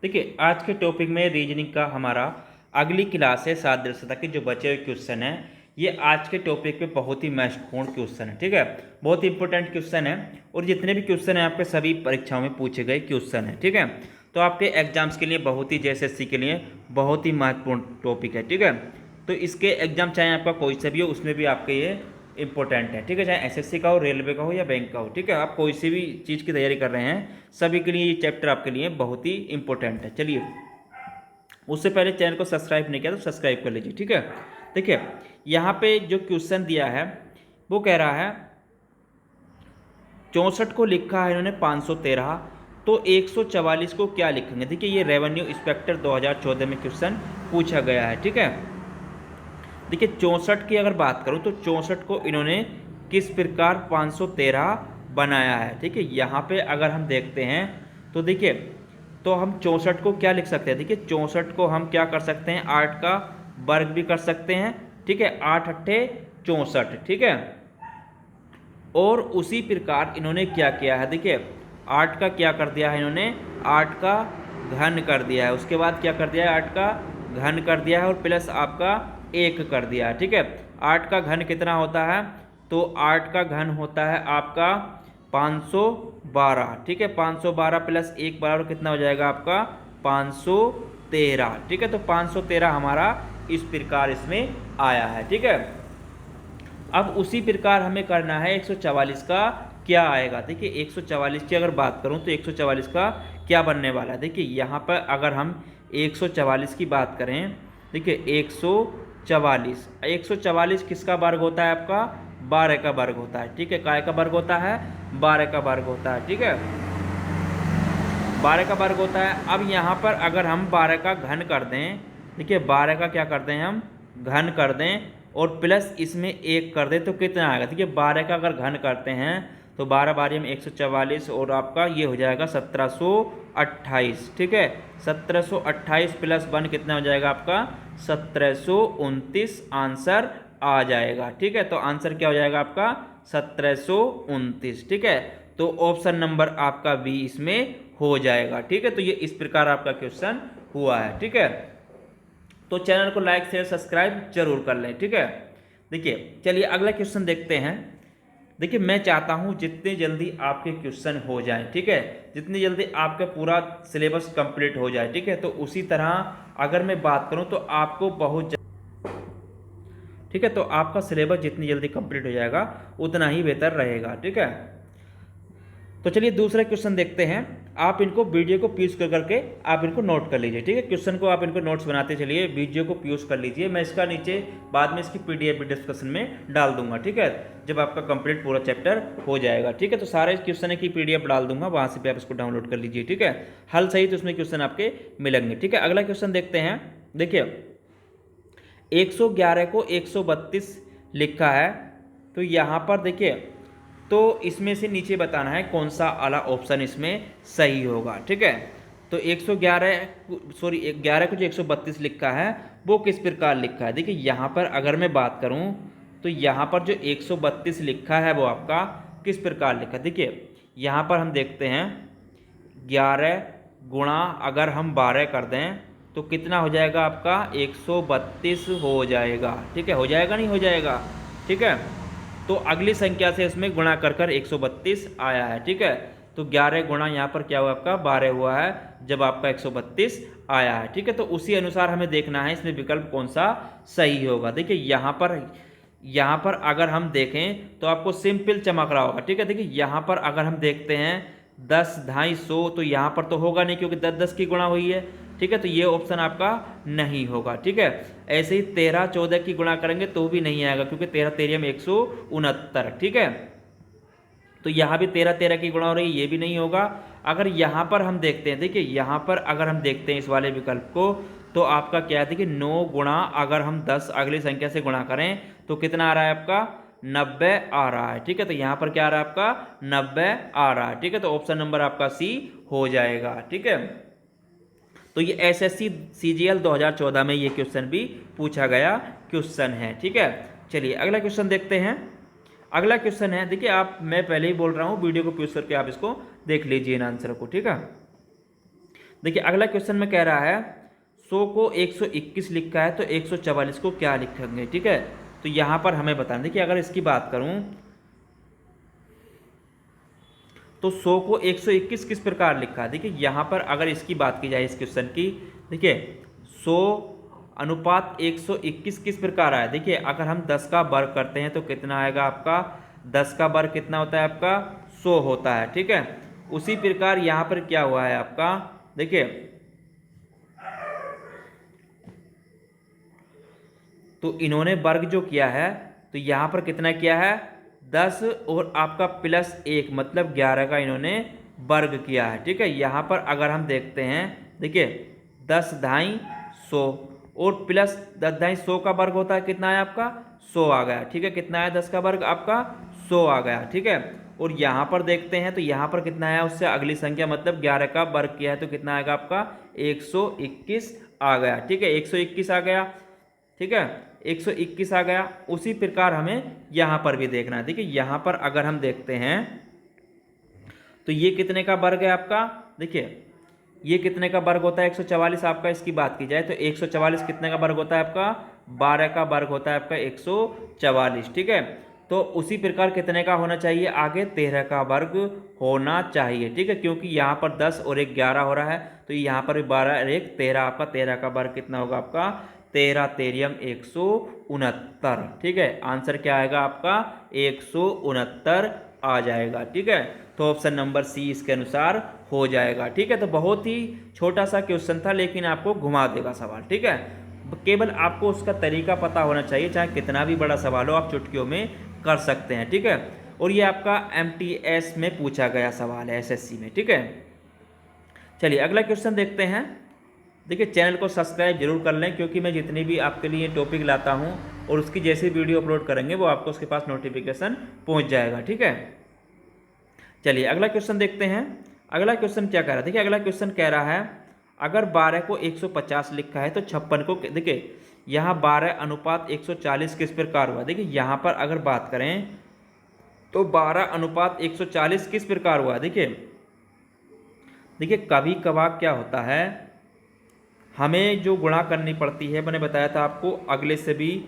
देखिए आज के टॉपिक में रीजनिंग का हमारा अगली क्लास है 7 दक्षता के जो बचे हुए क्वेश्चन है। ये आज के टॉपिक पे बहुत ही महत्वपूर्ण क्वेश्चन है, ठीक है। बहुत ही इंपॉर्टेंट क्वेश्चन है और जितने भी क्वेश्चन हैं आपके सभी परीक्षाओं में पूछे गए क्वेश्चन है, ठीक है। तो आपके एग्जाम्स के लिए बहुत ही JSSC के लिए बहुत ही महत्वपूर्ण टॉपिक है, ठीक है। तो इसके एग्जाम चाहे आपका कोई सा भी हो उसमें भी आपके ये इंपॉर्टेंट है, ठीक है। चाहे SSC का हो, रेलवे का हो या बैंक का हो, ठीक है। आप कोई सी भी चीज़ की तैयारी कर रहे हैं सभी के लिए ये चैप्टर आपके लिए बहुत ही इंपॉर्टेंट है। चलिए उससे पहले चैनल को सब्सक्राइब नहीं किया तो सब्सक्राइब कर लीजिए, ठीक है। देखिए यहाँ पे जो क्वेश्चन दिया है वो कह रहा है 64 को लिखा है इन्होंने 513, तो 144 को क्या लिखेंगे। देखिए ये रेवेन्यू इंस्पेक्टर 2014 में क्वेश्चन पूछा गया है, ठीक है। देखिए 64 की अगर बात करूं तो 64 को इन्होंने किस प्रकार 513 बनाया है, ठीक है। यहाँ पे अगर हम देखते हैं तो देखिए तो हम 64 को क्या लिख सकते हैं। देखिए 64 को हम क्या कर सकते हैं, 8 का वर्ग भी कर सकते हैं, ठीक है। 8 अट्ठे 64, ठीक है। और उसी प्रकार इन्होंने क्या किया है, देखिए 8 का क्या कर दिया है इन्होंने, 8 का घन कर दिया है। उसके बाद क्या कर दिया है, 8 का घन कर दिया है और प्लस आपका 1 कर दिया है, ठीक है। 8 का घन कितना होता है, तो 8 का घन होता है आपका 512, ठीक है। 512 प्लस 1 बराबर कितना हो जाएगा आपका 513, ठीक है। तो 513 हमारा इस प्रकार इसमें आया है, ठीक है। अब उसी प्रकार हमें करना है 144 का क्या आएगा। देखिए 144 की अगर बात करूं तो 144 का क्या बनने वाला है। देखिए यहाँ पर अगर हम 144 की बात करें, देखिए 144 किसका वर्ग होता है आपका 12 का वर्ग होता है, ठीक है। काय का वर्ग होता है 12 का वर्ग होता है, ठीक है। 12 का वर्ग होता है। अब यहाँ पर अगर हम 12 का घन कर दें, देखिए 12 का क्या कर दें हम घन कर दें और प्लस इसमें 1 कर दें तो कितना आएगा। देखिए 12 का अगर घन करते हैं तो 12 बारी में 144 और आपका ये हो जाएगा 1728, ठीक है। 1728 प्लस 1 कितना हो जाएगा आपका 1729 आंसर आ जाएगा, ठीक है। तो आंसर क्या हो जाएगा आपका 1729, ठीक है। तो ऑप्शन नंबर आपका बी इसमें हो जाएगा, ठीक है। तो ये इस प्रकार आपका क्वेश्चन हुआ है, ठीक है। तो चैनल को लाइक शेयर सब्सक्राइब जरूर कर लें, ठीक है। देखिए चलिए अगला क्वेश्चन देखते हैं। देखिए मैं चाहता हूं जितने जल्दी आपके क्वेश्चन हो जाएं, ठीक है। जितनी जल्दी आपका पूरा सिलेबस कंप्लीट हो जाए, ठीक है। तो उसी तरह अगर मैं बात करूं तो आपको बहुत ठीक है, तो आपका सिलेबस जितनी जल्दी कंप्लीट हो जाएगा उतना ही बेहतर रहेगा, ठीक है। तो चलिए दूसरा क्वेश्चन देखते हैं। आप इनको वीडियो को पॉज कर करके आप इनको नोट कर लीजिए, ठीक है। क्वेश्चन को आप इनको नोट्स बनाते चलिए, वीडियो को पॉज कर लीजिए। मैं इसका नीचे बाद में इसकी PDF भी डिस्कशन में डाल दूंगा, ठीक है, जब आपका कंप्लीट पूरा चैप्टर हो जाएगा, ठीक है। तो सारे क्वेश्चन की PDF डाल दूंगा, वहां से भी आप इसको डाउनलोड कर लीजिए, ठीक है। हल सही तो उसमें क्वेश्चन आपके मिलेंगे, ठीक है। अगला क्वेश्चन देखते हैं। देखिए 111 को 132 लिखा है, तो यहाँ पर देखिए तो इसमें से नीचे बताना है कौन सा वाला ऑप्शन इसमें सही होगा, ठीक है। तो 11 को जो 132 लिखा है वो किस प्रकार लिखा है। देखिए यहाँ पर अगर मैं बात करूँ तो यहाँ पर जो 132 लिखा है वो आपका किस प्रकार लिखा है। देखिए यहाँ पर हम देखते हैं 11 गुणा अगर हम 12 कर दें तो कितना हो जाएगा आपका 132 हो जाएगा, ठीक है। हो जाएगा नहीं हो जाएगा, ठीक है। तो अगली संख्या से इसमें गुणा कर कर 132 आया है, ठीक है। तो 11 गुणा यहाँ पर क्या हुआ आपका 12 हुआ है जब आपका 132 आया है, ठीक है। तो उसी अनुसार हमें देखना है इसमें विकल्प कौन सा सही होगा। देखिए यहाँ पर अगर हम देखें तो आपको सिंपल चमक रहा होगा, ठीक है। देखिए यहाँ पर अगर हम देखते हैं 10 250 तो यहाँ पर तो होगा नहीं क्योंकि 10 की गुणा हुई है, ठीक है। तो ये ऑप्शन आपका नहीं होगा, ठीक है। ऐसे ही 13 14 की गुणा करेंगे तो भी नहीं आएगा क्योंकि 13 13 में 169, ठीक है। तो यहाँ भी 13 13 की गुणा हो रही है, ये भी नहीं होगा। अगर यहाँ पर हम देखते हैं, देखिए यहाँ पर अगर हम देखते हैं इस वाले विकल्प को तो आपका क्या है, देखिए 9 गुणा अगर हम 10 अगली संख्या से गुणा करें तो कितना आ रहा है आपका 90 आ रहा है, ठीक है। तो यहाँ पर क्या आ रहा है आपका 90 आ रहा है, ठीक है। तो ऑप्शन नंबर आपका सी हो जाएगा, ठीक है। तो ये SSC CGL 2014 में ये क्वेश्चन भी पूछा गया क्वेश्चन है, ठीक है। चलिए अगला क्वेश्चन देखते हैं। अगला क्वेश्चन है, देखिए आप मैं पहले ही बोल रहा हूँ वीडियो को पॉज करके आप इसको देख लीजिए इन आंसर को, ठीक है। देखिए अगला क्वेश्चन में कह रहा है 100 को 121 लिखा है तो 144 को क्या लिखेंगे, ठीक है। तो यहाँ पर हमें बताना, देखिए अगर इसकी बात करूँ तो 100 को 121 किस प्रकार लिखा है। देखिए यहाँ पर अगर इसकी बात की जाए इस क्वेश्चन की, देखिए 100 अनुपात 121 किस प्रकार आया। देखिए अगर हम 10 का वर्ग करते हैं तो कितना आएगा आपका, 10 का वर्ग कितना होता है आपका 100 होता है, ठीक है। उसी प्रकार यहाँ पर क्या हुआ है आपका, देखिए तो इन्होंने वर्ग जो किया है तो यहाँ पर कितना किया है 10 और आपका प्लस 1 मतलब 11 का इन्होंने वर्ग किया है, ठीक है। यहाँ पर अगर हम देखते हैं, देखिए 10 ढाई 100 और प्लस 10 ढाई 100 का वर्ग होता है कितना है आपका 100 आ गया, ठीक है। कितना है 10 का वर्ग आपका 100 आ गया, ठीक है। और यहाँ पर देखते हैं तो यहाँ पर कितना है उससे अगली संख्या मतलब 11 का वर्ग किया है तो कितना आएगा आपका 121 आ गया, ठीक है। 121 आ गया, ठीक है, 121 आ गया। उसी प्रकार हमें यहाँ पर भी देखना है। देखिए यहाँ पर अगर हम देखते हैं तो ये कितने का वर्ग है आपका, देखिए ये कितने का वर्ग होता है 144 आपका। इसकी बात की जाए तो 144 कितने का वर्ग होता है आपका 12 का वर्ग होता है आपका 144, ठीक है। तो उसी प्रकार कितने का होना चाहिए आगे 13 का वर्ग होना चाहिए, ठीक है, क्योंकि यहाँ पर 10 और 1 11 हो रहा है तो यहाँ पर 12 और 1 13 आपका 13 का वर्ग कितना होगा आपका 13 तेरियम 169, ठीक है। आंसर क्या आएगा आपका 169 आ जाएगा, ठीक है। तो ऑप्शन नंबर सी इसके अनुसार हो जाएगा, ठीक है। तो बहुत ही छोटा सा क्वेश्चन था लेकिन आपको घुमा देगा सवाल, ठीक है। केवल आपको उसका तरीका पता होना चाहिए, चाहे कितना भी बड़ा सवाल हो आप चुटकियों में कर सकते हैं, ठीक है। और ये आपका MTS में पूछा गया सवाल है, SSC में, ठीक है। चलिए अगला क्वेश्चन देखते हैं। देखिए चैनल को सब्सक्राइब जरूर कर लें क्योंकि मैं जितनी भी आपके लिए टॉपिक लाता हूं और उसकी जैसी वीडियो अपलोड करेंगे वो आपको उसके पास नोटिफिकेशन पहुंच जाएगा, ठीक है। चलिए अगला क्वेश्चन देखते हैं। अगला क्वेश्चन क्या कह रहा है, देखिए अगला क्वेश्चन कह रहा है अगर 12 को 150 लिखा है तो 56 को, देखिए यहाँ 12 अनुपात 140 किस प्रकार हुआ। देखिए यहाँ पर अगर बात करें तो 12 अनुपात 140 किस प्रकार हुआ। देखिए कभी कभार क्या होता है हमें जो गुणा करनी पड़ती है, मैंने बताया था आपको अगले से भी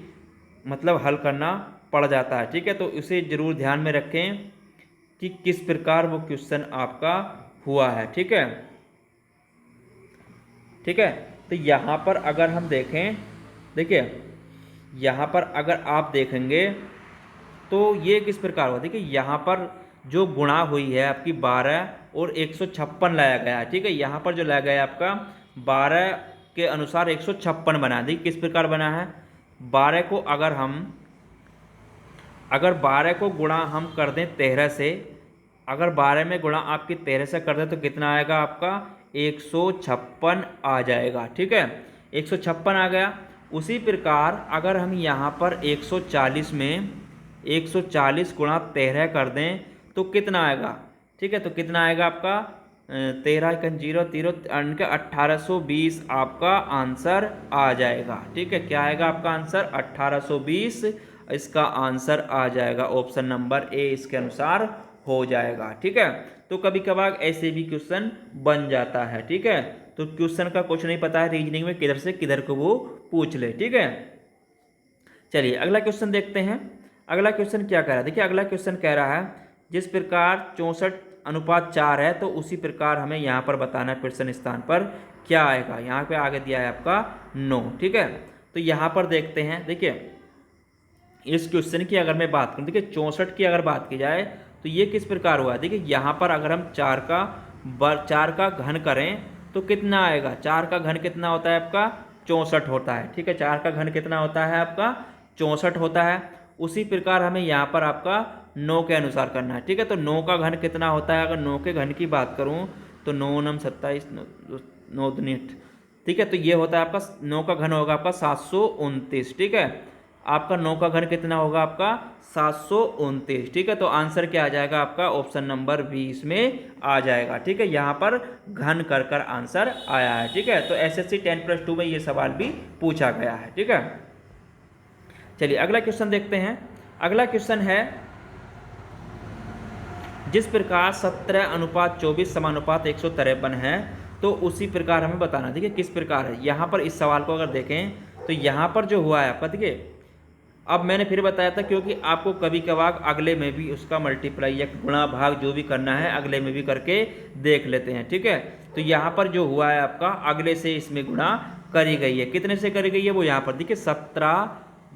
मतलब हल करना पड़ जाता है, ठीक है। तो इसे ज़रूर ध्यान में रखें कि किस प्रकार वो क्वेश्चन आपका हुआ है, ठीक है, ठीक है। तो यहाँ पर अगर हम देखें, देखिए यहाँ पर अगर आप देखेंगे तो ये किस प्रकार हुआ। देखिए यहाँ पर जो गुणा हुई है आपकी 12 और 156 लाया गया है, ठीक है। यहाँ पर जो लाया गया है आपका 12 के अनुसार 156 बना। देखिए किस प्रकार बना है 12 को अगर 12 को गुणा हम कर दें 13 से, अगर 12 में गुणा आपकी 13 से कर दें तो कितना आएगा आपका 156 आ जाएगा, ठीक है। 156 आ गया। उसी प्रकार अगर हम यहाँ पर 140 में 140 गुणा 13 कर दें तो कितना आएगा, ठीक है। तो कितना आएगा आपका 13 0 0 1820 आपका आंसर आ जाएगा, ठीक है। क्या आएगा आपका आंसर 1820 इसका आंसर आ जाएगा। ऑप्शन नंबर ए इसके अनुसार हो जाएगा, ठीक है। तो कभी कभार ऐसे भी क्वेश्चन बन जाता है, ठीक है। तो क्वेश्चन का कुछ नहीं पता है रीजनिंग में किधर से किधर को वो पूछ ले, ठीक है। चलिए अगला क्वेश्चन देखते हैं। अगला क्वेश्चन क्या कह रहा है, देखिए अगला क्वेश्चन कह रहा है जिस प्रकार 64 अनुपात 4 है तो उसी प्रकार हमें यहाँ पर बताना है प्रश्न स्थान पर क्या आएगा। यहाँ पे आगे दिया है आपका 9, ठीक है। तो यहाँ पर देखते हैं, देखिए इस क्वेश्चन की अगर मैं बात करूँ, देखिए 64 की अगर बात की जाए तो ये किस प्रकार हुआ है। देखिए यहाँ पर अगर हम 4 का घन करें तो कितना आएगा, 4 का घन कितना होता है आपका 64 होता है, ठीक है। 4 का घन कितना होता है आपका 64 होता है। उसी प्रकार हमें यहाँ पर आपका 9 के अनुसार करना है, ठीक है। तो 9 का घन कितना होता है, अगर 9 के घन की बात करूँ तो 9 9 27 9 9, ठीक है। तो ये होता है आपका 9 का घन होगा आपका 729, ठीक है। आपका 9 का घन कितना होगा आपका 729, ठीक है। तो आंसर क्या आ जाएगा आपका ऑप्शन नंबर 20 में आ जाएगा, ठीक है। यहाँ पर घन कर आंसर आया है, ठीक है। तो SSC 10+2 में ये सवाल भी पूछा गया है, ठीक है। चलिए अगला क्वेश्चन देखते हैं। अगला क्वेश्चन है जिस प्रकार 17 अनुपात 24 समानुपात 153 है तो उसी प्रकार हमें बताना। देखिए किस प्रकार है, यहाँ पर इस सवाल को अगर देखें तो यहाँ पर जो हुआ है आपका, देखिए अब मैंने फिर बताया था क्योंकि आपको कभी कभार अगले में भी उसका मल्टीप्लाई या गुणा भाग जो भी करना है अगले में भी करके देख लेते हैं, ठीक है। तो यहाँ पर जो हुआ है आपका अगले से इसमें गुणा करी गई है, कितने से करी गई है वो यहाँ पर देखिए 17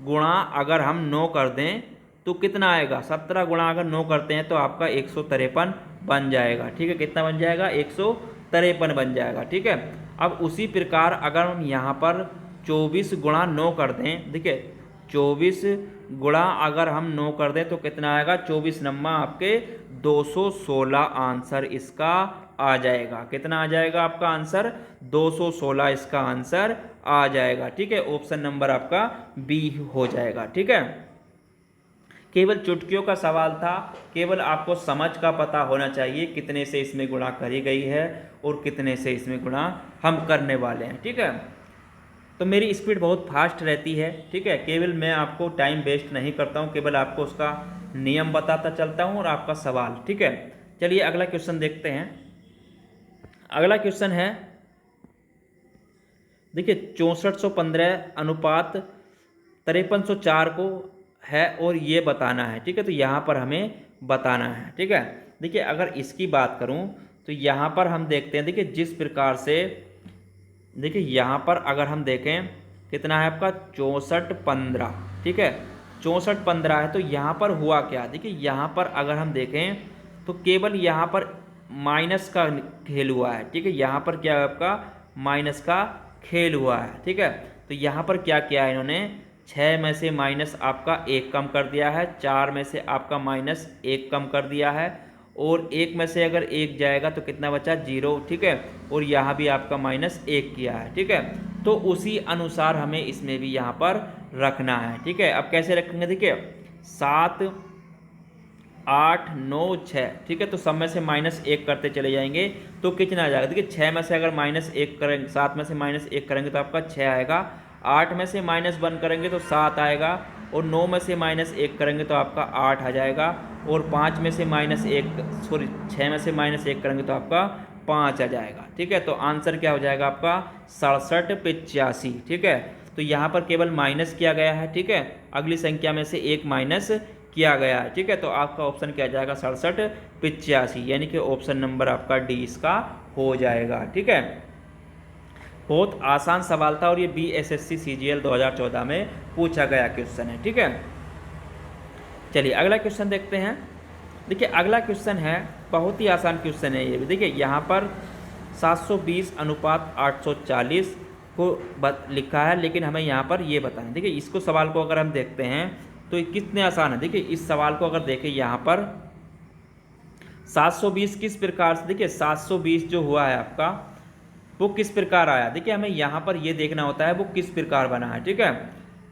गुणा अगर हम 9 कर दें तो कितना आएगा, 17 गुणा अगर 9 करते हैं तो आपका 153 बन जाएगा, ठीक है। कितना बन जाएगा, 153 बन जाएगा, ठीक है। अब उसी प्रकार अगर हम यहाँ पर 24 गुणा 9 कर दें, देखिए 24 गुणा अगर हम 9 कर दें तो कितना आएगा, 24 नम्मा आपके 216 आंसर इसका आ जाएगा। कितना आ जाएगा आपका आंसर, 216 इसका आंसर आ जाएगा, ठीक है। ऑप्शन नंबर आपका बी हो जाएगा, ठीक है। केवल चुटकियों का सवाल था, केवल आपको समझ का पता होना चाहिए कितने से इसमें गुणा करी गई है और कितने से इसमें गुणा हम करने वाले हैं, ठीक है। तो मेरी स्पीड बहुत फास्ट रहती है, ठीक है। केवल मैं आपको टाइम वेस्ट नहीं करता हूँ, केवल आपको उसका नियम बताता चलता हूँ और आपका सवाल, ठीक है। चलिए अगला क्वेश्चन देखते हैं। अगला क्वेश्चन है देखिए 6415 अनुपात 5304 को है और ये बताना है, ठीक है। तो यहाँ पर हमें बताना है, ठीक है। देखिए अगर इसकी बात करूँ तो यहाँ पर हम देखते हैं, देखिए जिस प्रकार से, देखिए यहाँ पर अगर हम देखें कितना है आपका 6415, ठीक है। 6415 है तो यहाँ पर हुआ क्या, देखिए यहाँ पर अगर हम देखें तो केवल यहाँ पर माइनस का खेल हुआ है, ठीक है। यहाँ पर क्या है आपका माइनस का खेल हुआ है, ठीक है। तो यहाँ पर क्या किया है इन्होंने, 6 में से माइनस आपका 1 कम कर दिया है, 4 में से आपका माइनस 1 कम कर दिया है और 1 में से अगर 1 जाएगा तो कितना बचा, 0, ठीक है। और यहाँ भी आपका माइनस 1 किया है, ठीक है। तो उसी अनुसार हमें इसमें भी यहाँ पर रखना है, ठीक है। अब कैसे रखेंगे, देखिए 7 8 9 6, ठीक है। तो सब में से माइनस 1 करते चले जाएंगे तो कितना आ जाएगा, देखिए 6 में से अगर माइनस 1 करेंगे, 7 में से माइनस 1 करेंगे तो आपका 6 आएगा, 8 में से माइनस 1 करेंगे तो 7 आएगा और 9 में से माइनस 1 करेंगे तो आपका 8 आ जाएगा और 5 में से माइनस 1 सॉरी 6 में से माइनस 1 करेंगे तो आपका 5 आ जाएगा, ठीक है। तो आंसर क्या हो जाएगा आपका 6785, ठीक है। तो यहाँ पर केवल माइनस किया गया है, ठीक है। अगली संख्या में से 1 माइनस किया गया है, ठीक है। तो आपका ऑप्शन क्या जाएगा 6785, यानी कि ऑप्शन नंबर आपका डी इसका हो जाएगा, ठीक है। बहुत आसान सवाल था और ये BSSC CGL 2014 में पूछा गया क्वेश्चन है, ठीक है। चलिए अगला क्वेश्चन देखते हैं। देखिए अगला क्वेश्चन है बहुत ही आसान क्वेश्चन है ये भी। देखिए यहाँ पर 720 अनुपात 840 को लिखा है, लेकिन हमें यहाँ पर ये बताना है। देखिए इसको सवाल को अगर हम देखते हैं तो कितने आसान है। देखिए इस सवाल को अगर देखें यहाँ पर 720 किस प्रकार से, देखिए 720 जो हुआ है आपका वो किस प्रकार आया, देखिए हमें यहाँ पर ये देखना होता है वो किस प्रकार बना है, ठीक है।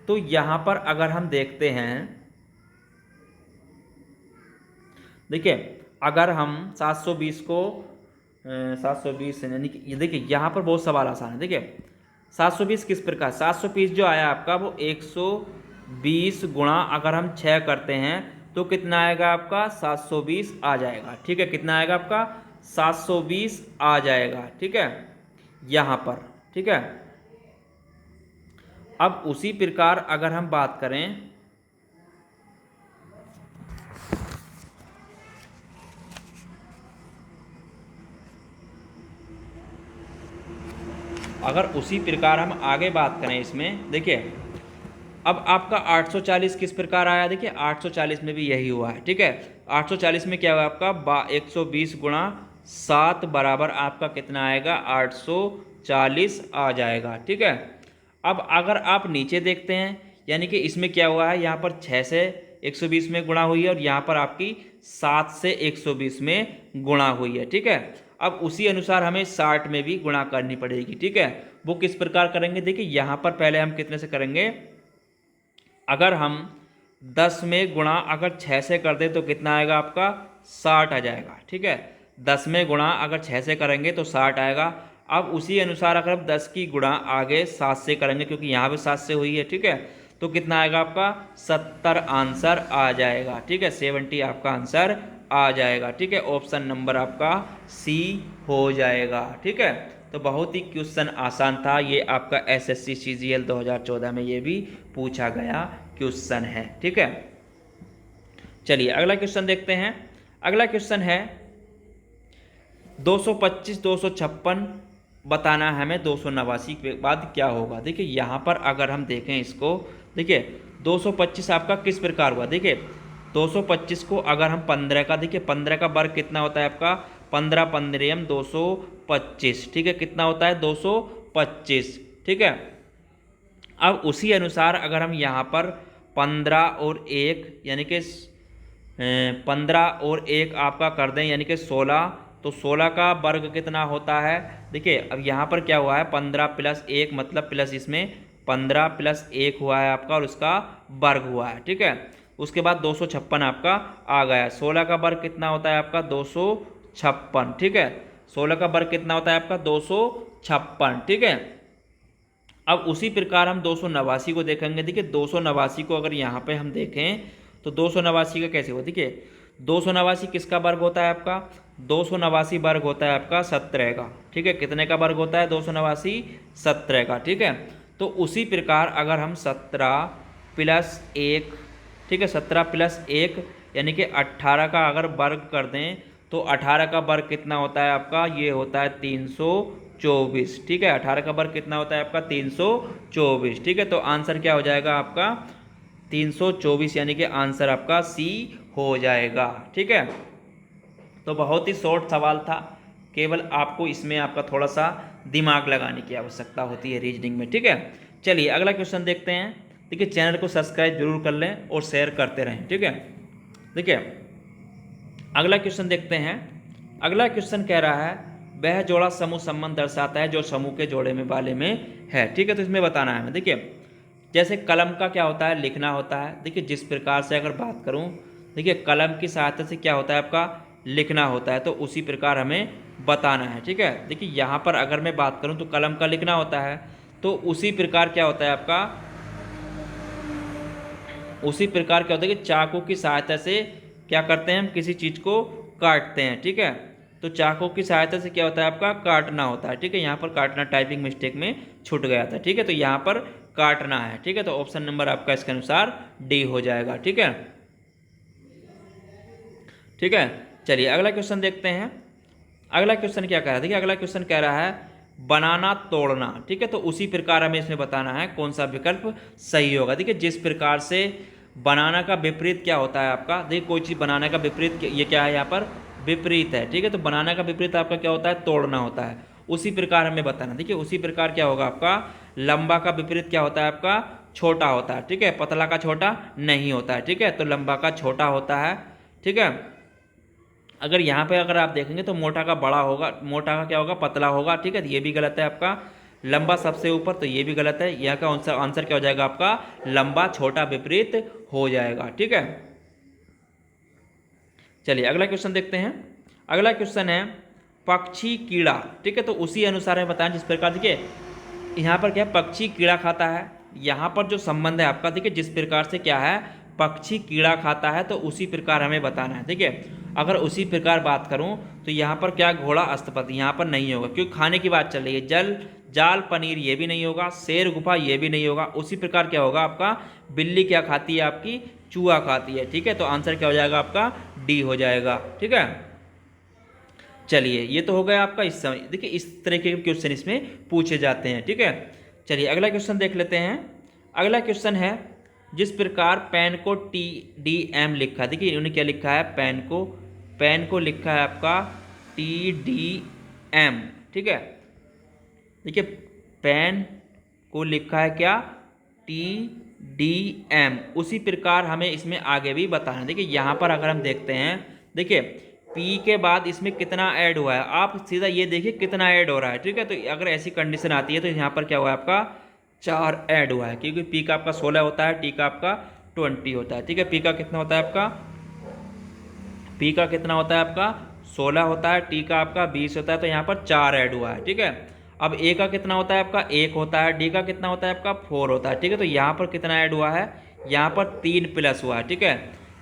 तो यहाँ पर अगर हम देखते हैं, देखिए अगर हम 720 को 720 यानी कि देखिए यहाँ पर बहुत सवाल आसान है। देखिए 720 किस प्रकार, 720 जो आया आपका वो 120 गुणा अगर हम 6 करते हैं तो कितना आएगा आपका 720 आ जाएगा, ठीक है। कितना आएगा आपका 720 आ जाएगा, ठीक है यहाँ पर, ठीक है। अब उसी प्रकार अगर हम बात करें, अगर उसी प्रकार हम आगे बात करें इसमें, देखिए अब आपका 840 किस प्रकार आया, देखिए 840 में भी यही हुआ है, ठीक है। 840 में क्या हुआ आपका 120 गुणा 7 बराबर आपका कितना आएगा 840 आ जाएगा, ठीक है। अब अगर आप नीचे देखते हैं यानी कि इसमें क्या हुआ है, यहाँ पर 6 से 120 में गुणा हुई है और यहाँ पर आपकी 7 से 120 में गुणा हुई है, ठीक है। अब उसी अनुसार हमें 60 में भी गुणा करनी पड़ेगी, ठीक है। वो किस प्रकार करेंगे, देखिए यहाँ पर पहले हम कितने से करेंगे, अगर हम 10 में गुणा अगर 6 से कर दें तो कितना आएगा आपका 60 आ जाएगा, ठीक है। 10 में गुणा अगर 6 से करेंगे तो 60 आएगा। अब उसी अनुसार अगर हम 10 की गुणा आगे 7 से करेंगे क्योंकि यहाँ भी 7 से हुई है, ठीक है, तो कितना आएगा आपका 70 आंसर आ जाएगा, ठीक है। 70 आपका आंसर आ जाएगा। ठीक है, ऑप्शन नंबर आपका सी हो जाएगा। ठीक है, तो बहुत ही क्वेश्चन आसान था, ये आपका एसएससी सीजीएल 2014 में ये भी पूछा गया क्वेश्चन है। ठीक है, चलिए अगला क्वेश्चन देखते हैं। अगला क्वेश्चन है 225 256 बताना है हमें 289 के बाद क्या होगा। देखिए यहाँ पर अगर हम देखें इसको, देखिए 225 आपका किस प्रकार हुआ। देखिए 225 को अगर हम 15 का, देखिए 15 का वर्ग कितना होता है आपका, 15 15 225। ठीक है, कितना होता है 225। ठीक है, अब उसी अनुसार अगर हम यहाँ पर 15 और 1 यानी कि 15 और 1 आपका कर दें यानी कि 16, तो 16 का वर्ग कितना होता है। देखिए अब यहाँ पर क्या हुआ है, 15 प्लस 1 मतलब प्लस इसमें 15 प्लस 1 हुआ है आपका और उसका वर्ग हुआ है। ठीक है, उसके बाद 256 आपका आ गया। 16 का वर्ग कितना होता है आपका 256। ठीक है, 16 का वर्ग कितना होता है आपका 256। ठीक है, अब उसी प्रकार हम 289 को देखेंगे। देखिए 289 को अगर यहाँ पे हम देखें तो 289 का कैसे हो। देखिए 289 किसका वर्ग होता है आपका, 289 वर्ग होता है आपका 17 का। ठीक है, कितने का वर्ग होता है 289, 17 का। ठीक है, तो उसी प्रकार अगर हम 17 प्लस 1, ठीक है 17 प्लस 1 यानी कि 18 का अगर वर्ग कर दें तो 18 का वर्ग कितना होता है आपका, ये होता है 324। ठीक है, 18 का वर्ग कितना होता है आपका 324। ठीक है, तो आंसर क्या हो जाएगा आपका 324 यानी कि आंसर आपका सी हो जाएगा। ठीक है, तो बहुत ही शॉर्ट सवाल था, केवल आपको इसमें आपका थोड़ा सा दिमाग लगाने की आवश्यकता होती है रीजनिंग में। ठीक है, चलिए अगला क्वेश्चन देखते हैं। देखिए चैनल को सब्सक्राइब जरूर कर लें और शेयर करते रहें। ठीक है, देखिए अगला क्वेश्चन देखते हैं। अगला क्वेश्चन कह रहा है वह जोड़ा समूह संबंध दर्शाता है जो समूह के जोड़े में वाले में है। ठीक है, तो इसमें बताना है हमें। देखिए जैसे कलम का क्या होता है, लिखना होता है। देखिए जिस प्रकार से अगर बात करूं, देखिए कलम की सहायता से क्या होता है आपका लिखना होता है, तो उसी प्रकार हमें बताना है। ठीक है, देखिए यहाँ पर अगर मैं बात करूं तो कलम का लिखना होता है, तो उसी प्रकार क्या होता है आपका, उसी प्रकार क्या होता है कि चाकू की सहायता से क्या करते हैं हम किसी चीज़ को काटते हैं। ठीक है, तो चाकू की सहायता से क्या होता है आपका काटना होता है। ठीक है, यहाँ पर काटना टाइपिंग मिस्टेक में छूट गया था। ठीक है, तो यहाँ पर काटना है। ठीक है, तो ऑप्शन नंबर आपका इसके अनुसार डी हो जाएगा। ठीक है, ठीक है, चलिए अगला क्वेश्चन देखते हैं। अगला क्वेश्चन क्या कह रहा है। देखिए अगला क्वेश्चन कह रहा है बनाना तोड़ना। ठीक है, तो उसी प्रकार हमें इसमें बताना है कौन सा विकल्प सही होगा। देखिए जिस प्रकार से बनाना का विपरीत क्या होता है आपका, देखिए कोई चीज़ बनाने का विपरीत ये क्या है, यहाँ पर विपरीत है। ठीक है, तो बनाने का विपरीत आपका क्या होता है तोड़ना होता है। उसी प्रकार हमें बताना, देखिए उसी प्रकार क्या होगा आपका लंबा का विपरीत क्या होता है आपका छोटा होता है। ठीक है, पतला का छोटा नहीं होता है। ठीक है, तो लंबा का छोटा होता है। ठीक है, अगर यहाँ पे अगर आप देखेंगे तो मोटा का बड़ा होगा, मोटा का क्या होगा पतला होगा। ठीक है, तो ये भी गलत है आपका। लंबा सबसे ऊपर, तो ये भी गलत है। यहाँ का आंसर क्या हो जाएगा आपका लंबा छोटा विपरीत हो जाएगा। ठीक है, चलिए अगला क्वेश्चन देखते हैं। अगला क्वेश्चन है पक्षी कीड़ा। ठीक है, तो उसी अनुसार है बताएं जिस प्रकार, देखिए यहाँ पर क्या पक्षी कीड़ा खाता है, यहाँ पर जो संबंध है आपका, देखिए जिस प्रकार से क्या है पक्षी कीड़ा खाता है, तो उसी प्रकार हमें बताना है। देखिए अगर उसी प्रकार बात करूं तो यहाँ पर क्या घोड़ा अस्तपति यहाँ पर नहीं होगा, क्योंकि खाने की बात चल रही है। जल जाल पनीर ये भी नहीं होगा, शेर गुफा ये भी नहीं होगा। उसी प्रकार क्या होगा आपका बिल्ली क्या खाती है आपकी चूहा खाती है। ठीक है, तो आंसर क्या हो जाएगा आपका डी हो जाएगा। ठीक है, चलिए ये तो हो गया आपका इस समय। देखिए इस तरह के क्वेश्चन इसमें पूछे जाते हैं। ठीक है, चलिए अगला क्वेश्चन देख लेते हैं। अगला क्वेश्चन है जिस प्रकार पेन को TDM लिखा है। देखिए इन्होंने क्या लिखा है पेन को लिखा है आपका TDM। ठीक है, देखिए पेन को लिखा है क्या TDM, उसी प्रकार हमें इसमें आगे भी बताना है। देखिए यहाँ पर अगर हम देखते हैं, देखिए पी के बाद इसमें कितना ऐड हुआ है, आप सीधा ये देखिए कितना ऐड हो रहा है। ठीक है, तो अगर ऐसी कंडीशन आती है तो यहाँ पर क्या हुआ है आपका 4 ऐड हुआ है, क्योंकि पी का आपका 16 होता है, टी का आपका 20 होता है। ठीक है, पी का कितना होता है आपका 16 होता है, टी का आपका 20 होता है, तो यहाँ पर 4 ऐड हुआ है। ठीक है, अब ए का कितना होता है आपका 1 होता है, डी का कितना होता है आपका 4 होता है। ठीक है, तो यहाँ पर कितना ऐड हुआ है, यहाँ पर 3 प्लस हुआ है। ठीक है,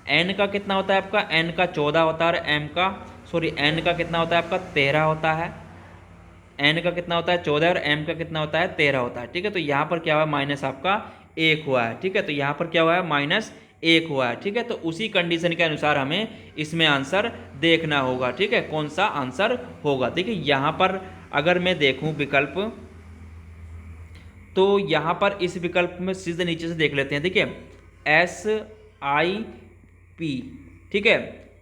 एन का कितना होता है आपका, एन का 14 होता है और एन का कितना होता है आपका 13 होता है। एन का कितना होता है 14 और एम का कितना होता है 13 होता है। ठीक है, तो यहाँ पर क्या हुआ माइनस आपका 1 हुआ है। ठीक है, तो यहाँ पर क्या हुआ है -1 हुआ है। ठीक है, तो उसी कंडीशन के अनुसार हमें इसमें आंसर देखना होगा। ठीक है, कौन सा आंसर होगा। देखिए यहाँ पर अगर मैं देखूँ विकल्प, तो यहाँ पर इस विकल्प में सीधे नीचे से देख लेते हैं। देखिए SIP, ठीक है,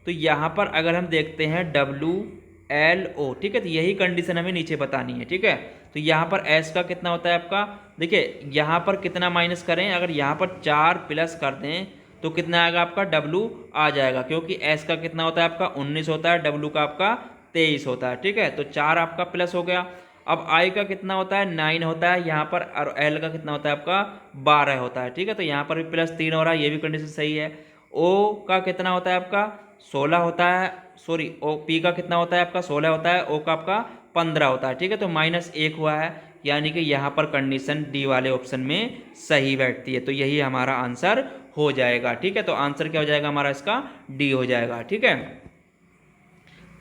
तो यहाँ पर अगर हम देखते हैं WLO, ठीक है, तो यही कंडीशन हमें नीचे बतानी है। ठीक है, तो यहाँ पर S का कितना होता है आपका, देखिए यहाँ पर कितना माइनस करें, अगर यहाँ पर 4 प्लस कर दें तो कितना आएगा आपका W आ जाएगा, क्योंकि S का कितना होता है आपका 19 होता है, W का आपका 23 होता है। ठीक है, तो 4 आपका प्लस हो गया। अब I का कितना होता है 9 होता है यहाँ पर, और L का कितना होता है आपका 12 होता है। ठीक है, तो यहाँ पर भी +3 हो रहा है, ये भी कंडीशन सही है। O का कितना होता है आपका 16 होता है, सॉरी P का कितना होता है आपका 16 होता है, O का आपका 15 होता है। ठीक है, तो -1 हुआ है, यानी कि यहाँ पर कंडीशन डी वाले ऑप्शन में सही बैठती है, तो यही हमारा आंसर हो जाएगा। ठीक है, तो आंसर क्या हो जाएगा हमारा इसका, डी हो जाएगा। ठीक है,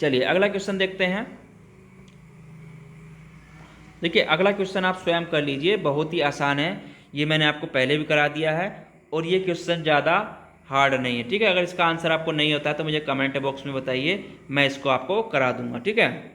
चलिए अगला क्वेश्चन देखते हैं। देखिए अगला क्वेश्चन आप स्वयं कर लीजिए, बहुत ही आसान है, ये मैंने आपको पहले भी करा दिया है और ये क्वेश्चन ज़्यादा हार्ड नहीं है। ठीक है, अगर इसका आंसर आपको नहीं होता है तो मुझे कमेंट बॉक्स में बताइए, मैं इसको आपको करा दूंगा। ठीक है,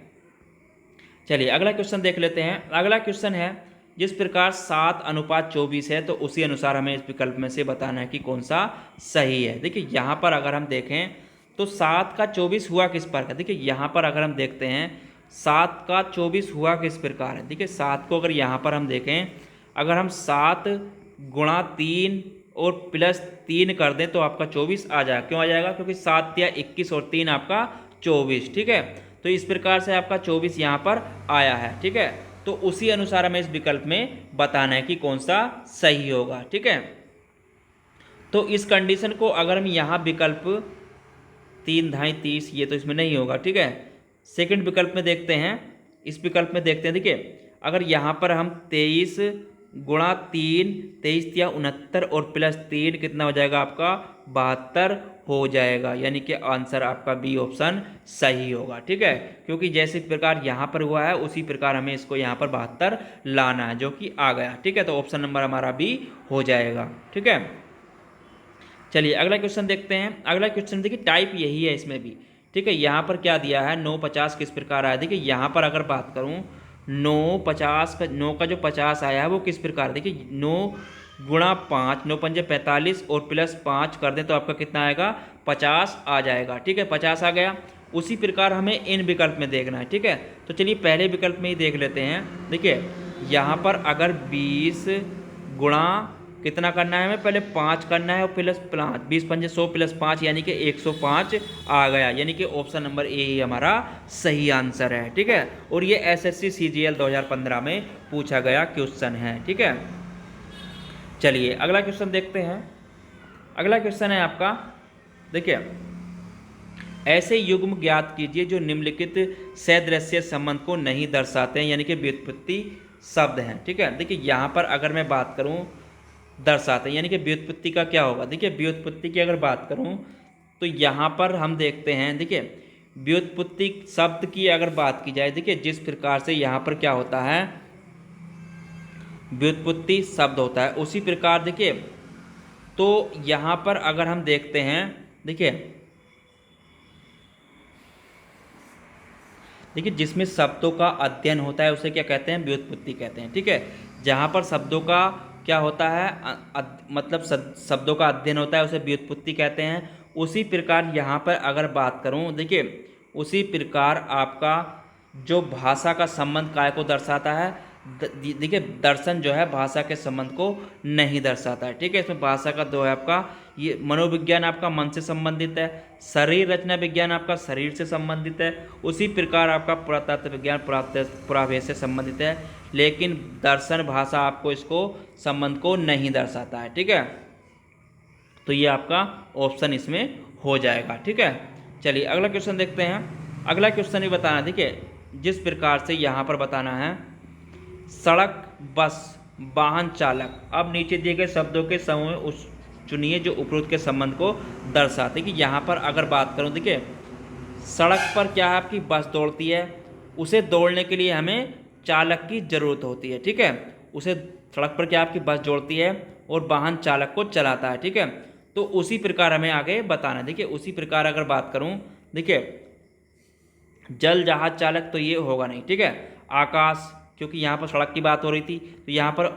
चलिए अगला क्वेश्चन देख लेते हैं। अगला क्वेश्चन है, जिस प्रकार 7:24 है तो उसी अनुसार हमें इस विकल्प में से बताना है कि कौन सा सही है। देखिए यहाँ पर अगर हम देखें तो 7 का 24 हुआ किस प्रकार, देखिए यहाँ पर अगर हम देखते हैं 7 का 24 हुआ किस प्रकार है। देखिए 7 को अगर यहाँ पर हम देखें, अगर हम 7 गुणा 3 और +3 कर दें तो आपका 24 आ जाएगा। क्यों आ जाएगा, क्योंकि 7 या 21 और 3 आपका 24। ठीक है, तो इस प्रकार से आपका 24 यहाँ पर आया है। ठीक है, तो उसी अनुसार हमें इस विकल्प में बताना है कि कौन सा सही होगा। ठीक है, तो इस कंडीशन को अगर हम यहाँ विकल्प 3 ढाई 30, ये तो इसमें नहीं होगा। ठीक है, सेकंड विकल्प में देखते हैं, इस विकल्प में देखते हैं। देखिए अगर यहाँ पर हम 23 गुणा 3, 23 या 69 और +3 कितना हो जाएगा आपका 72 हो जाएगा, यानी कि आंसर आपका बी ऑप्शन सही होगा। ठीक है, क्योंकि जैसे प्रकार यहाँ पर हुआ है उसी प्रकार हमें इसको यहाँ पर 72 लाना है, जो कि आ गया। ठीक है, तो ऑप्शन नंबर हमारा बी हो जाएगा। ठीक है, चलिए अगला क्वेश्चन देखते हैं। अगला क्वेश्चन देखिए टाइप यही है इसमें भी। ठीक है, यहाँ पर क्या दिया है 950 किस प्रकार आया। देखिए यहाँ पर अगर बात करूँ 9 का जो 50 आया है वो किस प्रकार, देखिए 9 गुणा 5, 9 पंजे 45 और +5 कर दें तो आपका कितना आएगा 50 आ जाएगा। ठीक है, 50 आ गया। उसी प्रकार हमें इन विकल्प में देखना है। ठीक है, तो चलिए पहले विकल्प में ही देख लेते हैं। देखिए यहाँ पर अगर 20 गुणा कितना करना है हमें, पहले 5 करना है और +5, 20 पंजे 100 +5 यानी कि 105 आ गया, यानी कि ऑप्शन नंबर ए ही हमारा सही आंसर है। ठीक है, और ये SSC CGL 2015 में पूछा गया क्वेश्चन है। ठीक है, चलिए अगला क्वेश्चन देखते हैं। अगला क्वेश्चन है आपका, देखिए ऐसे युग्म ज्ञात कीजिए जो निम्नलिखित सदृश्य संबंध को नहीं दर्शाते हैं, यानी कि व्युत्पत्ति शब्द हैं। ठीक है, देखिए यहाँ पर अगर मैं बात करूँ दर्शाते हैं, यानी कि व्युत्पत्ति का क्या होगा। देखिए व्युत्पत्ति की अगर बात करूं तो यहाँ पर हम देखते हैं, देखिए व्युत्पत्ति शब्द की अगर बात की जाए, देखिए जिस प्रकार से यहाँ पर क्या होता है व्युत्पत्ति शब्द होता है, उसी प्रकार देखिए तो यहाँ पर अगर हम देखते हैं, देखिए जिसमें शब्दों का अध्ययन होता है उसे क्या कहते हैं, व्युत्पत्ति कहते हैं। ठीक है, जहाँ पर शब्दों का क्या होता है मतलब शब्दों का अध्ययन होता है उसे व्युत्पत्ति कहते हैं। उसी प्रकार यहाँ पर अगर बात करूँ, देखिए उसी प्रकार आपका जो भाषा का संबंध काय को दर्शाता है, देखिए दर्शन जो है भाषा के संबंध को नहीं दर्शाता है। ठीक है, इसमें भाषा का दो है आपका, ये मनोविज्ञान आपका मन से संबंधित है, शरीर रचना विज्ञान आपका शरीर से संबंधित है, उसी प्रकार आपका पुरातत्व विज्ञान पुरावेश से संबंधित है, लेकिन दर्शन भाषा आपको इसको संबंध को नहीं दर्शाता है। ठीक है, तो ये आपका ऑप्शन इसमें हो जाएगा। ठीक है, चलिए अगला क्वेश्चन देखते हैं। अगला क्वेश्चन ये बताना, देखिए जिस प्रकार से यहाँ पर बताना है सड़क, बस, वाहन चालक। अब नीचे दिए गए शब्दों के समूह चुनिए जो उपरोक्त के संबंध को दर्शाते। कि यहाँ पर अगर बात करूँ, देखिए सड़क पर क्या है आपकी बस दौड़ती है, उसे दौड़ने के लिए हमें चालक की ज़रूरत होती है, ठीक है। उसे सड़क पर क्या आपकी बस दौड़ती है और वाहन चालक को चलाता है, ठीक है। तो उसी प्रकार हमें आगे बताना है। देखिए उसी प्रकार अगर बात करूँ, देखिए जल जहाज चालक तो ये होगा नहीं, ठीक है। आकाश, क्योंकि यहाँ पर सड़क की बात हो रही थी, तो यहाँ पर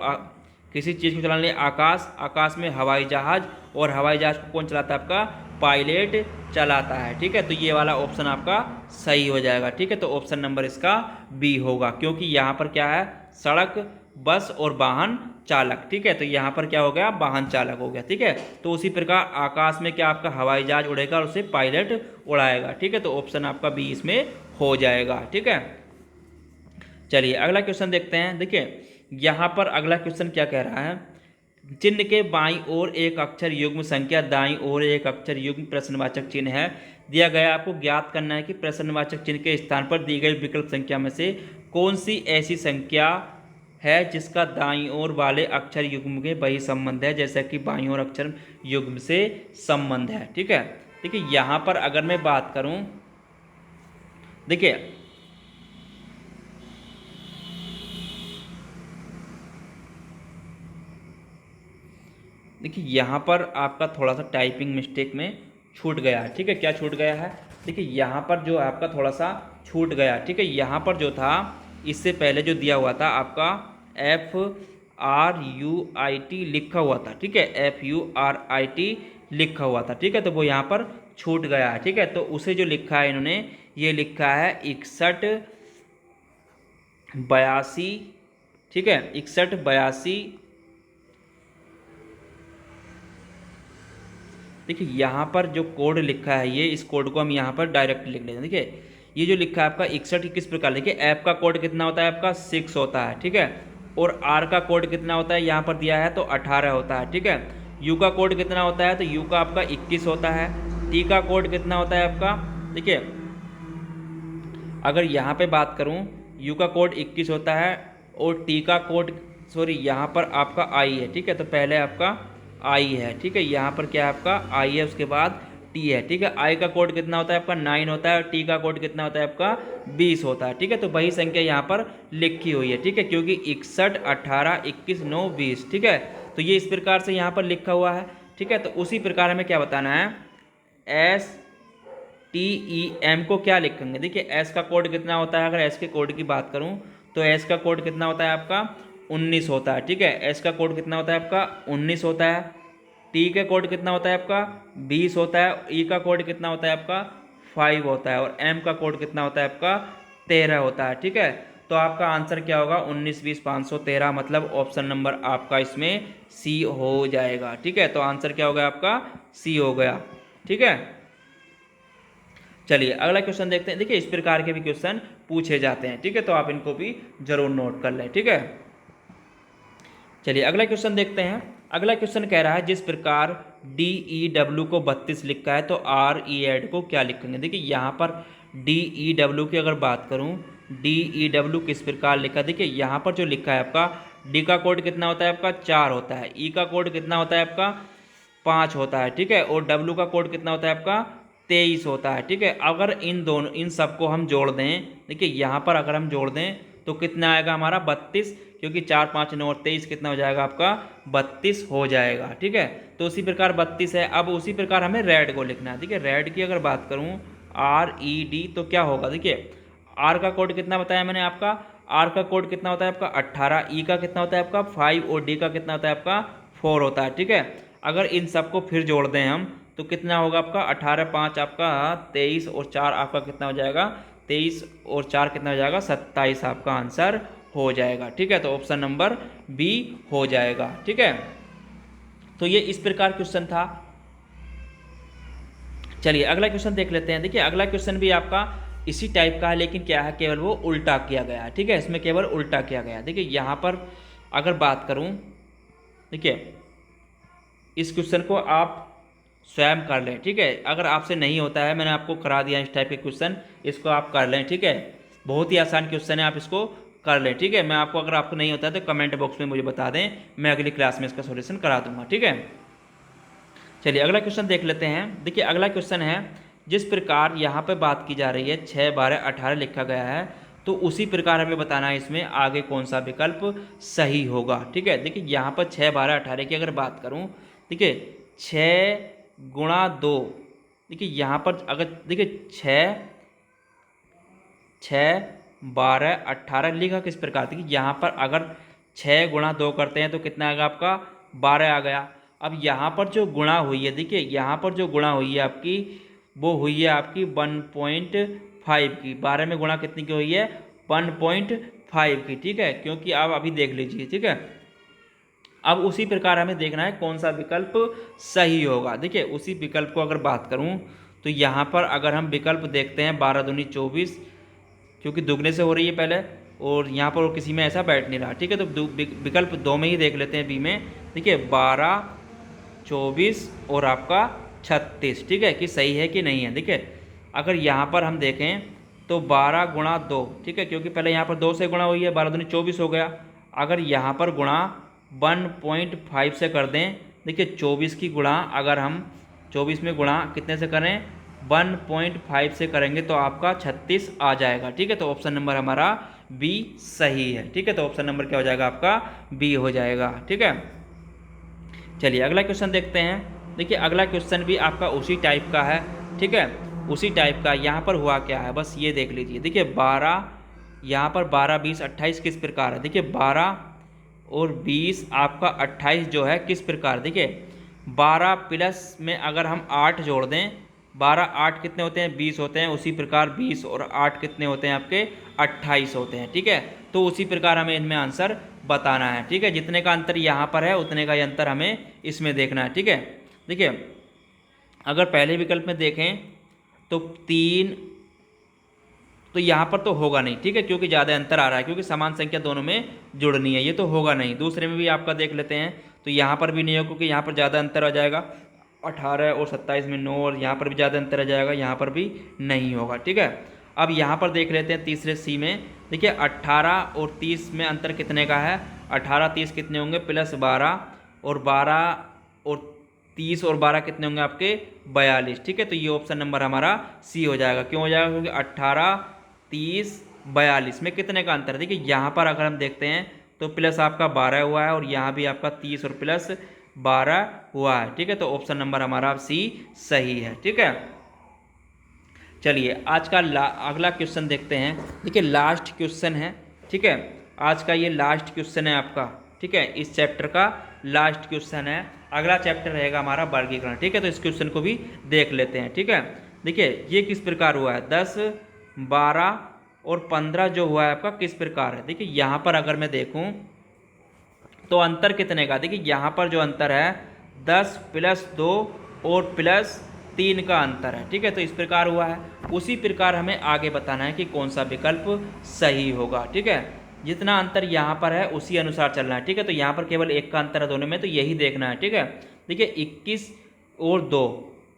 किसी चीज़ को चलाने आकाश, आकाश में हवाई जहाज, और हवाई जहाज को कौन चलाता है आपका पायलट चलाता है, ठीक है। तो ये वाला ऑप्शन आपका सही हो जाएगा, ठीक है। तो ऑप्शन नंबर इसका बी होगा, क्योंकि यहाँ पर क्या है सड़क, बस और वाहन चालक, ठीक है। तो यहाँ पर क्या हो गया वाहन चालक हो गया, ठीक है। तो उसी प्रकार आकाश में क्या आपका हवाई जहाज उड़ेगा और उसे पायलट उड़ाएगा, ठीक है। तो ऑप्शन आपका बी इसमें हो जाएगा, ठीक है। चलिए अगला क्वेश्चन देखते हैं। देखिए यहाँ पर अगला क्वेश्चन क्या कह रहा है, चिन्ह के बाईं ओर एक अक्षर युग्म संख्या, दाईं ओर एक अक्षर युग्म प्रश्नवाचक चिन्ह है दिया गया। आपको ज्ञात करना है कि प्रश्नवाचक चिन्ह के स्थान पर दी गई विकल्प संख्या में से कौन सी ऐसी संख्या है जिसका दाईं ओर वाले अक्षर युग्म के वही संबंध है जैसा कि बाईं ओर अक्षर युग्म से संबंध है, ठीक है। देखिए यहाँ पर अगर मैं बात करूँ, देखिए यहाँ पर आपका थोड़ा सा टाइपिंग मिस्टेक में छूट गया है, ठीक है। क्या छूट गया है, देखिए यहाँ पर जो आपका थोड़ा सा छूट गया, ठीक है। यहाँ पर जो था इससे पहले जो दिया हुआ था आपका FRUIT लिखा हुआ था, ठीक है। FURIT लिखा हुआ था, ठीक है। तो वो यहाँ पर छूट गया है, ठीक है। तो उसे जो लिखा है इन्होंने, ये लिखा है 6182, ठीक है। 6182। देखिए यहाँ पर जो कोड लिखा है, ये इस कोड को हम यहाँ पर डायरेक्ट लिख लेते हैं। देखिए ये जो लिखा है आपका 61 किस प्रकार, देखिए ऐप का कोड कितना होता है आपका 6 होता है, ठीक है। और आर का कोड कितना होता है यहाँ पर दिया है तो 18 होता है, ठीक है। यू का कोड कितना होता है, तो यू का आपका 21 होता है। टी का कोड कितना होता है आपका, देखिए अगर यहाँ पे बात करूँ, यू का कोड 21 होता है और टी का कोड, सॉरी यहाँ पर आपका आई है, ठीक है। तो पहले आपका आई है, ठीक है। यहाँ पर क्या है आपका आई है, उसके बाद टी है, ठीक है। आई का कोड कितना होता है आपका 9 होता है और टी का कोड कितना होता है आपका 20 होता है, ठीक है। तो वही संख्या यहाँ पर लिखी हुई है, ठीक है, क्योंकि 61 18 21 9 20, ठीक है। तो ये इस प्रकार से यहाँ पर लिखा हुआ है, ठीक है। तो उसी प्रकार हमें क्या बताना है, STEM को क्या लिखेंगे। देखिए एस का कोड कितना होता है, अगर एस के कोड की बात करूँ तो एस का कोड कितना होता है आपका 19 होता है, ठीक है। एस का कोड कितना होता है आपका 19 होता है। टी का कोड कितना होता है आपका 20 होता है। ई का कोड कितना होता है आपका 5 होता है और एम का कोड कितना होता है आपका 13 होता है, ठीक है। तो आपका आंसर क्या होगा 19 20 513, मतलब ऑप्शन नंबर आपका इसमें सी हो जाएगा, ठीक है। तो आंसर क्या हो गया आपका सी हो गया, ठीक है। चलिए अगला क्वेश्चन देखते हैं। देखिए इस प्रकार के भी क्वेश्चन पूछे जाते हैं, ठीक है। तो आप इनको भी जरूर नोट कर लें, ठीक है। चलिए अगला क्वेश्चन देखते हैं। अगला क्वेश्चन कह रहा है जिस प्रकार DEW को 32 लिखा है तो RED को क्या लिखेंगे। देखिए यहाँ पर DEW की अगर बात करूँ, DEW किस प्रकार लिखा है, देखिए यहाँ पर जो लिखा है आपका डी का कोड कितना होता है आपका 4 होता है। ई का कोड कितना होता है आपका 5 होता है, ठीक है। और डब्ल्यू का कोड कितना होता है आपका 23 होता है, ठीक है। अगर इन सबको हम जोड़ दें, देखिए यहाँ पर अगर हम जोड़ दें तो कितना आएगा हमारा 32, क्योंकि 4 5 9 और 23 कितना हो जाएगा आपका 32 हो जाएगा, ठीक है। तो उसी प्रकार 32 है। अब उसी प्रकार हमें रेड को लिखना है। देखिए रेड की अगर बात करूँ RED तो क्या होगा, देखिए आर का कोड कितना बताया मैंने आपका, आर का कोड कितना होता है आपका 18, ई का कितना होता है आपका 5 और डी का कितना होता है आपका 4 होता है, ठीक है। अगर इन सबको फिर जोड़ दें हम तो कितना होगा आपका 18 5 आपका 23 और 4 आपका कितना हो जाएगा 23 और 4 कितना हो जाएगा 27 आपका आंसर हो जाएगा, ठीक है। तो ऑप्शन नंबर बी हो जाएगा, ठीक है। तो ये इस प्रकार क्वेश्चन था। चलिए अगला क्वेश्चन देख लेते हैं। देखिए अगला क्वेश्चन भी आपका इसी टाइप का है, लेकिन क्या है केवल वो उल्टा किया गया है, ठीक है। इसमें केवल उल्टा किया गया है। देखिए यहाँ पर अगर बात करूँ, देखिए इस क्वेश्चन को आप स्वयं कर लें, ठीक है। अगर आपसे नहीं होता है, मैंने आपको करा दिया इस टाइप के क्वेश्चन, इसको आप कर लें, ठीक है। बहुत ही आसान क्वेश्चन है, आप इसको कर लें, ठीक है। मैं आपको अगर आपको नहीं होता है तो कमेंट बॉक्स में मुझे बता दें, मैं अगली क्लास में इसका सॉल्यूशन करा दूंगा, ठीक है। चलिए अगला क्वेश्चन देख लेते हैं। देखिए अगला क्वेश्चन है, जिस प्रकार यहाँ पे बात की जा रही है 6, 12, 18 लिखा गया है, तो उसी प्रकार हमें बताना है इसमें आगे कौन सा विकल्प सही होगा। ठीक है, देखिए यहाँ पर 6, 12, 18 की अगर बात करूँ, देखिए 6 गुणा 2, देखिए यहाँ पर अगर देखिए 6, 12, 18 लिखा किस प्रकार, देखिए यहाँ पर अगर 6 गुणा 2 करते हैं तो कितना आएगा आपका 12 आ गया। अब यहाँ पर जो गुणा हुई है, देखिए यहाँ पर जो गुणा हुई है आपकी, वो हुई है आपकी 1.5 की। 12 में गुणा कितनी की हुई है, 1.5 की। ठीक है, क्योंकि आप अभी देख लीजिए। ठीक है, अब उसी प्रकार हमें देखना है कौन सा विकल्प सही होगा। देखिए उसी विकल्प को अगर बात करूं तो यहाँ पर अगर हम विकल्प देखते हैं 12 दूनी 24, क्योंकि दुगने से हो रही है पहले, और यहाँ पर किसी में ऐसा बैठ नहीं रहा। ठीक है, तो विकल्प 2 में ही देख लेते हैं, बी में। देखिए 12, 24 और आपका 36। ठीक है, कि सही है कि नहीं है। देखिए अगर यहाँ पर हम देखें तो 12 गुणा 2, ठीक है, क्योंकि पहले यहाँ पर 2 से गुणा हुई है, 12 दूनी 24 हो गया। अगर यहाँ पर गुणा 1.5 से कर दें, देखिए 24 की गुणा अगर हम 24 में गुणा कितने से करें, 1.5 से करेंगे तो आपका 36 आ जाएगा। ठीक है, तो ऑप्शन नंबर हमारा बी सही है। ठीक है, तो ऑप्शन नंबर क्या हो जाएगा आपका, बी हो जाएगा। ठीक है, चलिए अगला क्वेश्चन देखते हैं। देखिए अगला क्वेश्चन भी आपका उसी टाइप का है। ठीक है, उसी टाइप का। यहाँ पर हुआ क्या है बस ये देख लीजिए। देखिए 12, यहाँ पर 12, 20, 28 किस प्रकार है। देखिए 12 और 20 आपका 28 जो है किस प्रकार, देखिए 12 प्लस में अगर हम 8 जोड़ दें, 12, 8 कितने होते हैं, 20 होते हैं। उसी प्रकार 20 और 8 कितने होते हैं आपके, 28 होते हैं। ठीक है, तो उसी प्रकार हमें इनमें आंसर बताना है। ठीक है, जितने का अंतर यहाँ पर है उतने का ही अंतर हमें इसमें देखना है। ठीक है, देखिए अगर पहले विकल्प में देखें तो 3, तो यहाँ पर तो होगा नहीं। ठीक है, क्योंकि ज़्यादा अंतर आ रहा है, क्योंकि समान संख्या दोनों में जुड़नी है, ये तो होगा नहीं। दूसरे में भी आपका देख लेते हैं तो यहाँ पर भी नहीं होगा, क्योंकि यहाँ पर ज़्यादा अंतर आ जाएगा। 18 और 27 में 9, और यहाँ पर भी ज़्यादा अंतर आ जाएगा, यहाँ पर भी नहीं होगा। ठीक है, अब यहाँ पर देख लेते हैं तीसरे सी में। देखिए 18 और 30 में अंतर कितने का है, 18, 30 कितने होंगे, +12, और 12 और 30 और 12 कितने होंगे आपके, 42। ठीक है, तो ये ऑप्शन नंबर हमारा सी हो जाएगा। क्यों हो जाएगा, क्योंकि 18, 30, 42 में कितने का अंतर है। देखिए यहाँ पर अगर हम देखते हैं तो प्लस आपका 12 हुआ है, और यहाँ भी आपका 30 और प्लस 12 हुआ है। ठीक है, तो ऑप्शन नंबर हमारा सी सही है। ठीक है, चलिए आज का अगला क्वेश्चन देखते हैं। देखिए लास्ट क्वेश्चन है। ठीक है, आज का ये लास्ट क्वेश्चन है आपका। ठीक है, इस चैप्टर का लास्ट क्वेश्चन है। अगला चैप्टर रहेगा हमारा वर्गीकरण। ठीक है, तो इस क्वेश्चन को भी देख लेते हैं। ठीक है, देखिए ये किस प्रकार हुआ है, 10, 12 और 15 जो हुआ है आपका किस प्रकार है। देखिए यहाँ पर अगर मैं देखूँ तो अंतर कितने का, देखिए यहाँ पर जो अंतर है 10 + 2 और +3 का अंतर है। ठीक है, तो इस प्रकार हुआ है। उसी प्रकार हमें आगे बताना है कि कौन सा विकल्प सही होगा। ठीक है, जितना अंतर यहाँ पर है उसी अनुसार चलना है। ठीक है, तो यहाँ पर केवल 1 का अंतर है दोनों में, तो यही देखना है। ठीक है, देखिए 21 और 2।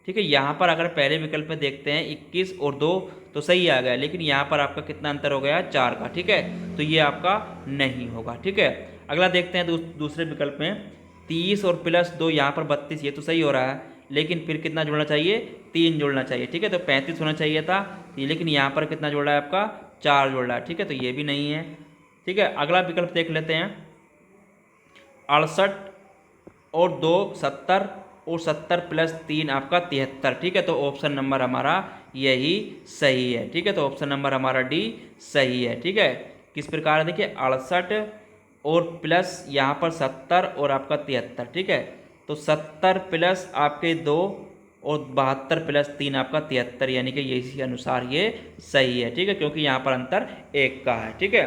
ठीक है, यहाँ पर अगर पहले विकल्प में देखते हैं 21 और 2 तो सही आ गया, लेकिन यहाँ पर आपका कितना अंतर हो गया, 4 का। ठीक है, तो ये आपका नहीं होगा। ठीक है, अगला देखते हैं दूसरे विकल्प में 30 और +2, यहाँ पर 32, ये तो सही हो रहा है, लेकिन फिर कितना जुड़ना चाहिए, 3 जुड़ना चाहिए। ठीक है, तो 35 होना चाहिए था, लेकिन यहाँ पर कितना जुड़ रहा है आपका, 4 जुड़ रहा है। ठीक है, तो ये भी नहीं है। ठीक है, अगला विकल्प देख लेते हैं 68 और 2 70, और 70 + 3 आपका 73। ठीक है, तो ऑप्शन नंबर हमारा यही सही है। ठीक है, तो ऑप्शन नंबर हमारा डी सही है। ठीक है, किस प्रकार है, देखिए 68 और प्लस यहाँ पर 70 और आपका 73। ठीक है, तो 70 प्लस आपके 2 और 72 + 3 आपका 73, यानी कि इसी अनुसार ये सही है। ठीक है, क्योंकि यहाँ पर अंतर 1 का है। ठीक है,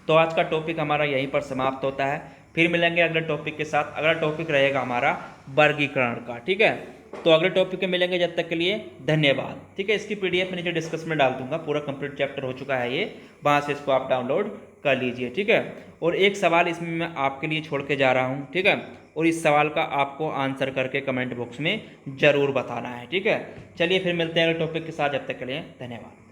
तो आज का टॉपिक हमारा यहीं पर समाप्त होता है। फिर मिलेंगे अगले टॉपिक के साथ। अगला टॉपिक रहेगा हमारा वर्गीकरण का। ठीक है, तो अगले टॉपिक में मिलेंगे, जब तक के लिए धन्यवाद। ठीक है, इसकी PDF नीचे डिस्क्रिप्शन में डाल दूंगा, पूरा कंप्लीट चैप्टर हो चुका है ये, वहाँ से इसको आप डाउनलोड कर लीजिए। ठीक है, और एक सवाल इसमें मैं आपके लिए छोड़ के जा रहा हूँ। ठीक है, और इस सवाल का आपको आंसर करके कमेंट बॉक्स में ज़रूर बताना है। ठीक है, चलिए फिर मिलते हैं अगले टॉपिक के साथ, जब तक के लिए धन्यवाद।